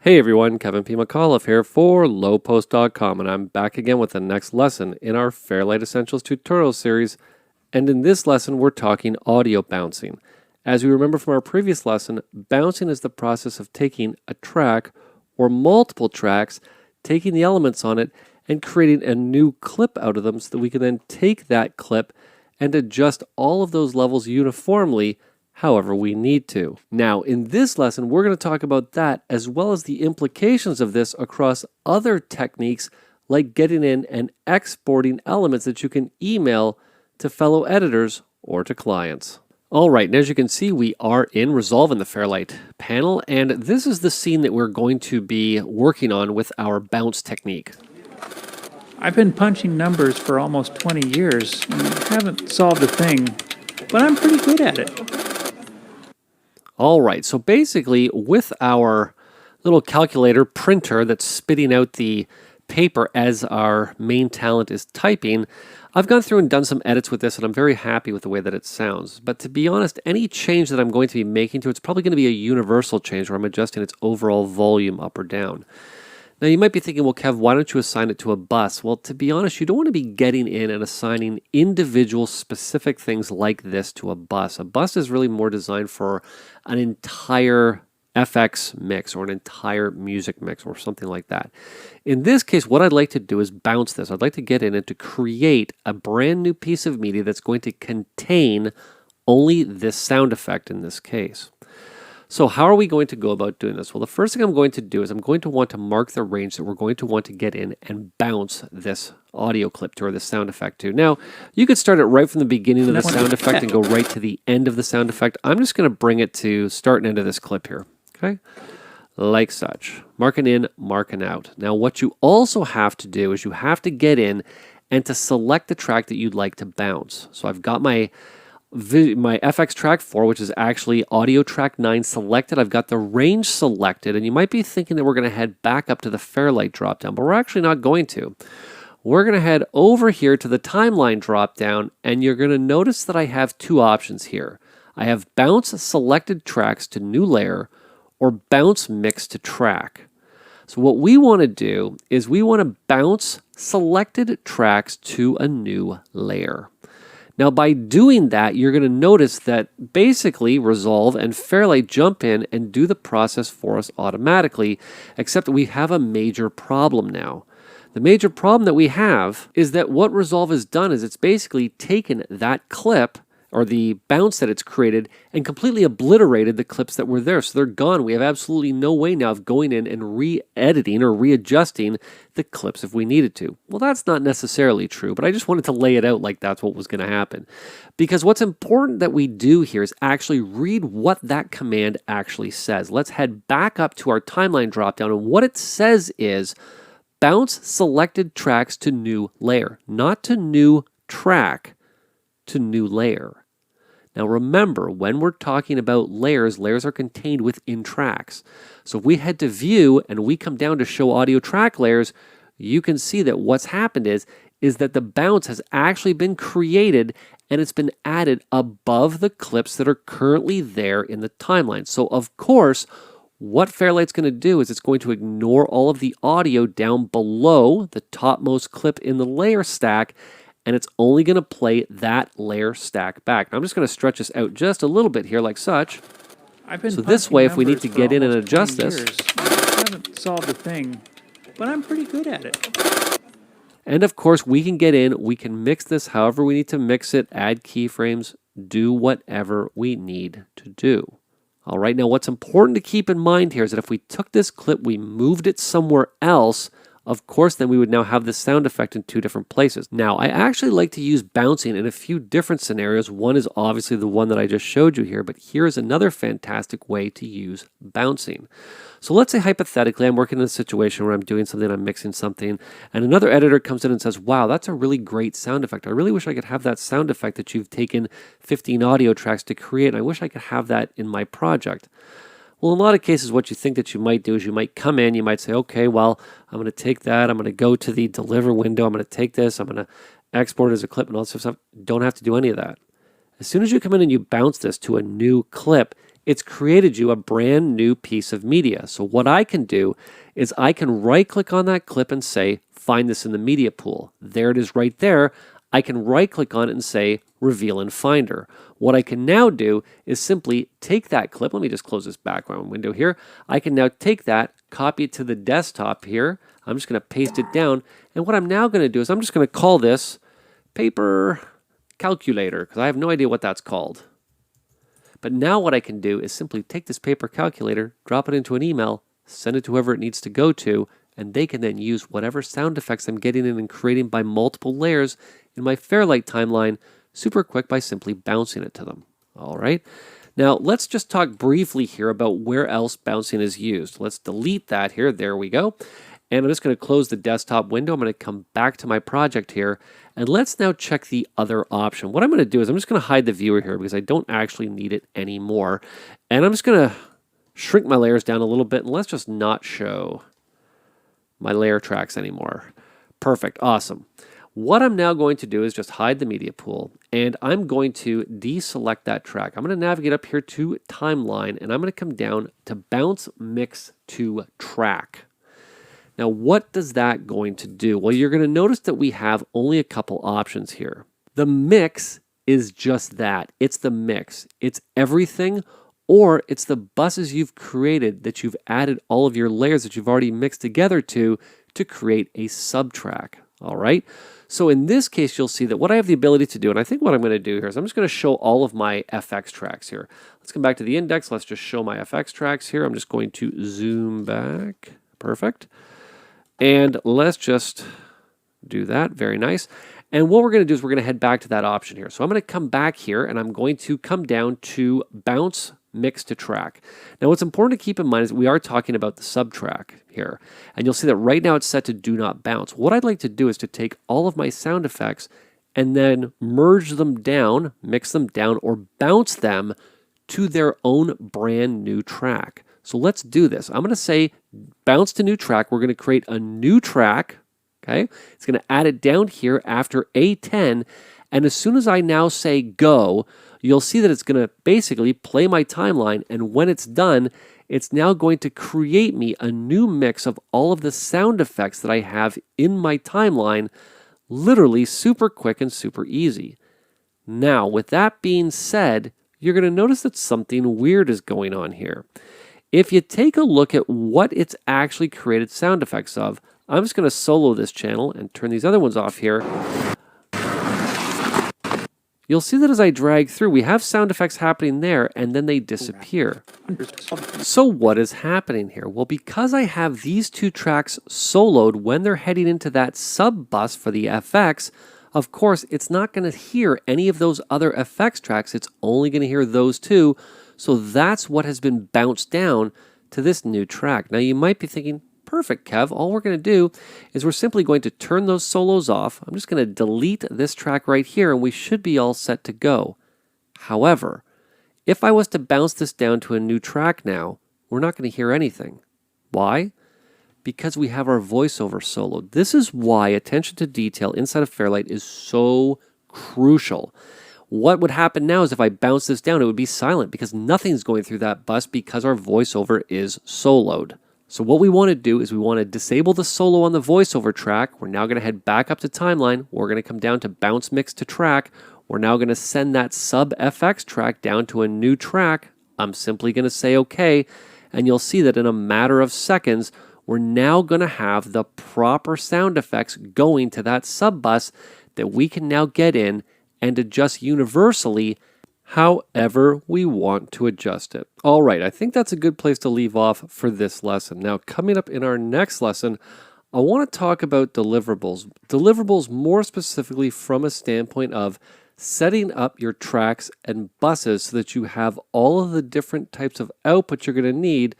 Hey everyone, Kevin P. McAuliffe here for Lowepost.com, and I'm back again with the next lesson in our Fairlight Essentials tutorial series. And in this lesson, we're talking audio bouncing. As we remember from our previous lesson, bouncing is the process of taking a track or multiple tracks, taking the elements on it, and creating a new clip out of them so that we can then take that clip and adjust all of those levels uniformly however we need to. Now, in this lesson, we're going to talk about that as well as the implications of this across other techniques like getting in and exporting elements that you can email to fellow editors or to clients. All right, and as you can see, we are in Resolve in the Fairlight panel, and this is the scene that we're going to be working on with our bounce technique. I've been punching numbers for almost 20 years and haven't solved a thing, but I'm pretty good at it. All right, so basically with our little calculator printer that's spitting out the paper as our main talent is typing, I've gone through and done some edits with this and I'm very happy with the way that it sounds. But to be honest, any change that I'm going to be making to it's probably going to be a universal change where I'm adjusting its overall volume up or down. Now you might be thinking, well, Kev, why don't you assign it to a bus? Well, to be honest, you don't want to be getting in and assigning individual specific things like this to a bus. A bus is really more designed for an entire FX mix or an entire music mix or something like that. In this case, what I'd like to do is bounce this. I'd like to get in and to create a brand new piece of media that's going to contain only this sound effect in this case. So how are we going to go about doing this? Well, the first thing I'm going to do is I'm going to want to mark the range that we're going to want to get in and bounce this audio clip to or this sound effect to. Now, you could start it right from the beginning of the sound effect and go right to the end of the sound effect. I'm just going to bring it to start and end of this clip here, okay? Like such. Marking in, marking out. Now, what you also have to do is you have to get in and to select the track that you'd like to bounce. So I've got my FX track 4, which is actually audio track 9 selected. I've got the range selected, and you might be thinking that we're going to head back up to the Fairlight dropdown, but we're actually not going to. We're going to head over here to the timeline dropdown, and you're going to notice that I have two options here. I have bounce selected tracks to new layer or bounce mix to track. So what we want to do is we want to bounce selected tracks to a new layer. Now, by doing that, you're going to notice that basically Resolve and Fairlight jump in and do the process for us automatically, except that we have a major problem now. The major problem that we have is that what Resolve has done is it's basically taken that clip or the bounce that it's created and completely obliterated the clips that were there. So they're gone. We have absolutely no way now of going in and re-editing or readjusting the clips if we needed to. Well, that's not necessarily true, but I just wanted to lay it out like that's what was going to happen. Because what's important that we do here is actually read what that command actually says. Let's head back up to our timeline dropdown, and what it says is bounce selected tracks to new layer, not to new track, to new layer. Now remember, when we're talking about layers, layers are contained within tracks. So if we head to view and we come down to show audio track layers, you can see that what's happened is that the bounce has actually been created and it's been added above the clips that are currently there in the timeline. So of course, what Fairlight's going to do is it's going to ignore all of the audio down below the topmost clip in the layer stack, and it's only going to play that layer stack back. Now I'm just going to stretch this out just a little bit here like such. So this way, if we need to get in and adjust this, I haven't solved a thing, but I'm pretty good at it. And of course, we can get in, we can mix this however we need to mix it, add keyframes, do whatever we need to do. All right, now what's important to keep in mind here is that if we took this clip, we moved it somewhere else, of course, then we would now have this sound effect in two different places. Now, I actually like to use bouncing in a few different scenarios. One is obviously the one that I just showed you here, but here is another fantastic way to use bouncing. So let's say hypothetically I'm working in a situation where I'm doing something, I'm mixing something, and another editor comes in and says, wow, that's a really great sound effect. I really wish I could have that sound effect that you've taken 15 audio tracks to create, and I wish I could have that in my project. Well, in a lot of cases, what you think that you might do is you might come in, you might say, okay, well, I'm going to take that, I'm going to go to the deliver window, I'm going to take this, I'm going to export it as a clip and all this stuff. Don't have to do any of that. As soon as you come in and you bounce this to a new clip, it's created you a brand new piece of media. So what I can do is I can right click on that clip and say, find this in the media pool. There it is right there. I can right click on it and say, reveal in Finder. What I can now do is simply take that clip. Let me just close this background window here. I can now take that, copy it to the desktop here. I'm just going to paste it down. And what I'm now going to do is I'm just going to call this paper calculator because I have no idea what that's called. But now what I can do is simply take this paper calculator, drop it into an email, send it to whoever it needs to go to, and they can then use whatever sound effects I'm getting in and creating by multiple layers in my Fairlight timeline super quick by simply bouncing it to them. All right. Now let's just talk briefly here about where else bouncing is used. Let's delete that here. There we go. And I'm just going to close the desktop window. I'm going to come back to my project here. And let's now check the other option. What I'm going to do is I'm just going to hide the viewer here because I don't actually need it anymore. And I'm just going to shrink my layers down a little bit. And let's just not show my layer tracks anymore. Perfect. Awesome. What I'm now going to do is just hide the media pool, and I'm going to deselect that track. I'm going to navigate up here to timeline, and I'm going to come down to bounce mix to track. Now, what does that going to do? Well, you're going to notice that we have only a couple options here. The mix is just that. It's the mix. It's everything, or it's the buses you've created that you've added all of your layers that you've already mixed together to create a subtrack. All right. So in this case, you'll see that what I have the ability to do, and I think what I'm going to do here is I'm just going to show all of my FX tracks here. Let's come back to the index. Let's just show my FX tracks here. I'm just going to zoom back. Perfect. And let's just do that. Very nice. And what we're going to do is we're going to head back to that option here. So I'm going to come back here and I'm going to come down to bounce mix to track. Now what's important to keep in mind is we are talking about the subtrack here. And you'll see that right now it's set to do not bounce. What I'd like to do is to take all of my sound effects and then merge them down, mix them down, or bounce them to their own brand new track. So let's do this. I'm going to say bounce to new track. We're going to create a new track. Okay, it's going to add it down here after A10. And as soon as I now say go, you'll see that it's going to basically play my timeline. And when it's done, it's now going to create me a new mix of all of the sound effects that I have in my timeline, literally super quick and super easy. Now, with that being said, you're going to notice that something weird is going on here. If you take a look at what it's actually created sound effects of, I'm just going to solo this channel and turn these other ones off here. You'll see that as I drag through, we have sound effects happening there, and then they disappear. So what is happening here? Well, because I have these two tracks soloed when they're heading into that sub bus for the FX, of course, it's not going to hear any of those other FX tracks. It's only going to hear those two. So that's what has been bounced down to this new track. Now, you might be thinking, perfect, Kev. All we're going to do is we're simply going to turn those solos off. I'm just going to delete this track right here, and we should be all set to go. However, if I was to bounce this down to a new track now, we're not going to hear anything. Why? Because we have our voiceover soloed. This is why attention to detail inside of Fairlight is so crucial. What would happen now is if I bounce this down, it would be silent because nothing's going through that bus because our voiceover is soloed. So what we want to do is we want to disable the solo on the voiceover track. We're now going to head back up to timeline. We're going to come down to bounce mix to track. We're now going to send that sub FX track down to a new track. I'm simply going to say okay. And you'll see that in a matter of seconds, we're now going to have the proper sound effects going to that sub bus that we can now get in and adjust universally however we want to adjust it. All right, I think that's a good place to leave off for this lesson. Now, coming up in our next lesson, I want to talk about deliverables. Deliverables more specifically from a standpoint of setting up your tracks and buses so that you have all of the different types of output you're going to need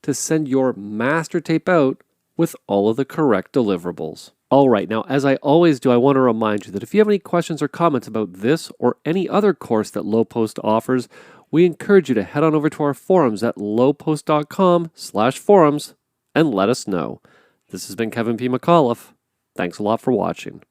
to send your master tape out with all of the correct deliverables. All right, now as I always do, I want to remind you that if you have any questions or comments about this or any other course that Lowepost offers, we encourage you to head on over to our forums at lowepost.com/forums and let us know. This has been Kevin P. McAuliffe. Thanks a lot for watching.